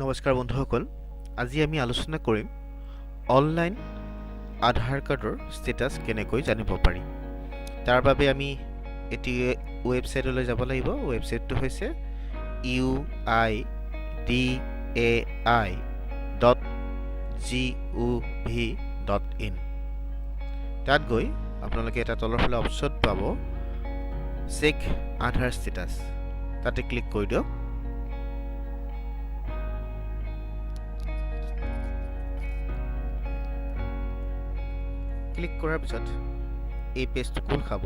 নমস্কাৰ বন্ধুসকল, আজি আমি আলোচনা কৰিম অনলাইন আধাৰ কাৰ্ডৰ ষ্টেটাছ কেনেকৈ জানিব পাৰি। তাৰ বাবে আমি এটি ৱেবছাইটলৈ যাব লাগিব। ৱেবছাইটটো হৈছে uidai.gov.in। তাত গৈ আপোনালোকে এটা তলৰ ফালে অপশ্যন পাব চেক আধাৰ ষ্টেটাছ, তাতে ক্লিক কৰি দিয়ক। ক্লিক কৰাৰ পিছত এই পেজটো খোল খাব।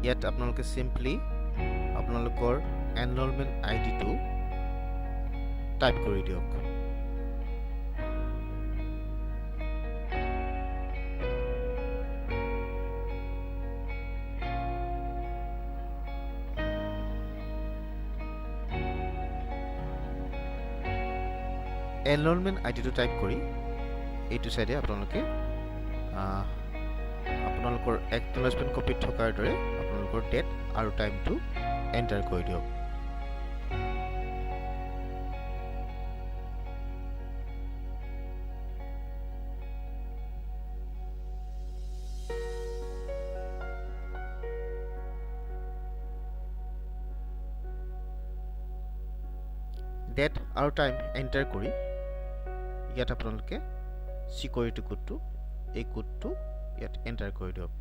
ইয়াত আপোনালোকে চিম্পলি আপোনালোকৰ এনৰলমেণ্ট আইডিটো টাইপ কৰি দিয়ক। এনৰলমেণ্ট আইডিটো টাইপ কৰি এইটো চাইডে আপোনালোকে আপোনালোকৰ একনলেজমেণ্ট কপিত থকাৰ দৰে আপোনালোকৰ ডেট আৰু টাইমটো এণ্টাৰ কৰি দিয়ক। ডেট আৰু টাইম এণ্টাৰ কৰি ইয়াত আপোনালোকে চিকিউৰিটি কোডটো এই কোডটো ইয়াত এণ্টাৰ কৰি দিয়ক।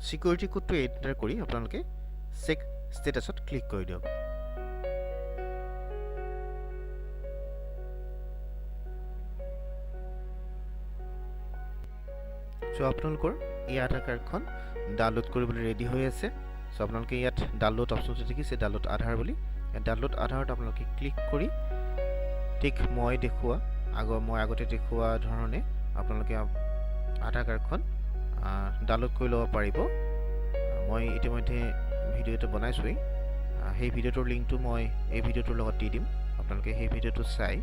চিকিউৰিটি কোডটো এণ্টাৰ কৰি আপোনালোকে চেক ষ্টেটাছত ক্লিক কৰি দিয়ক। চ' আপোনালোকৰ এই আধাৰ কাৰ্ডখন ডাউনলোড কৰিবলৈ ৰেডি হৈ আছে। চ' আপোনালোকে ইয়াত ডাউনলোড অপশ্যনটো দেখিছে, ডাউনলোড আধাৰ বুলি। ডাউনলোড আধাৰত আপোনালোকে ক্লিক কৰি ঠিক মই আগতে দেখুওৱা ধৰণে আপোনালোকে আধাৰ কাৰ্ডখন ডাউনলোড কৰি ল'ব পাৰিব। মই ইতিমধ্যে ভিডিঅ' এটা বনাইছোঁৱেই, সেই ভিডিঅ'টোৰ লিংকটো মই এই ভিডিঅ'টোৰ লগত দি দিম। আপোনালোকে সেই ভিডিঅ'টো চাই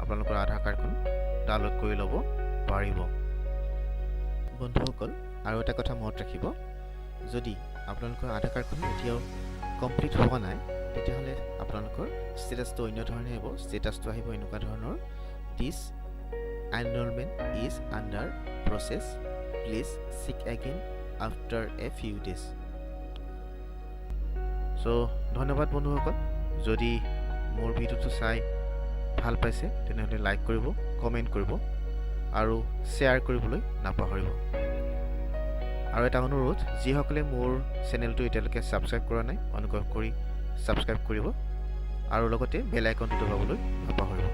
আপোনালোকৰ আধাৰ কাৰ্ডখন ডাউনলোড কৰি ল'ব পাৰিব। বন্ধুসকল, আৰু এটা কথা মনত ৰাখিব, যদি আপোনালোকৰ আধাৰ কাৰ্ডখন এতিয়াও কমপ্লিট হোৱা নাই তেতিয়াহ'লে আপোনালোকৰ ষ্টেটাছটো অন্য ধৰণে আহিব। ষ্টেটাছটো আহিব এনেকুৱা ধৰণৰ, this enrollment is under process, please check again after a few days. So' ধন্যবাদ বন্ধুসকল। যদি মোৰ ভিডিঅ'টো চাই ভাল পাইছে তেনেহ'লে লাইক কৰিব, কমেণ্ট কৰিব আৰু শ্বেয়াৰ কৰিবলৈ নাপাহৰিব। আৰু এটা অনুৰোধ, যিসকলে মোৰ চেনেলটো এতিয়ালৈকে ছাবস্ক্ৰাইব কৰা নাই অনুগ্ৰহ কৰি ছাবস্ক্ৰাইব কৰিব আৰু লগতে বেল আইকনটো দবাবলৈ নাপাহৰিব।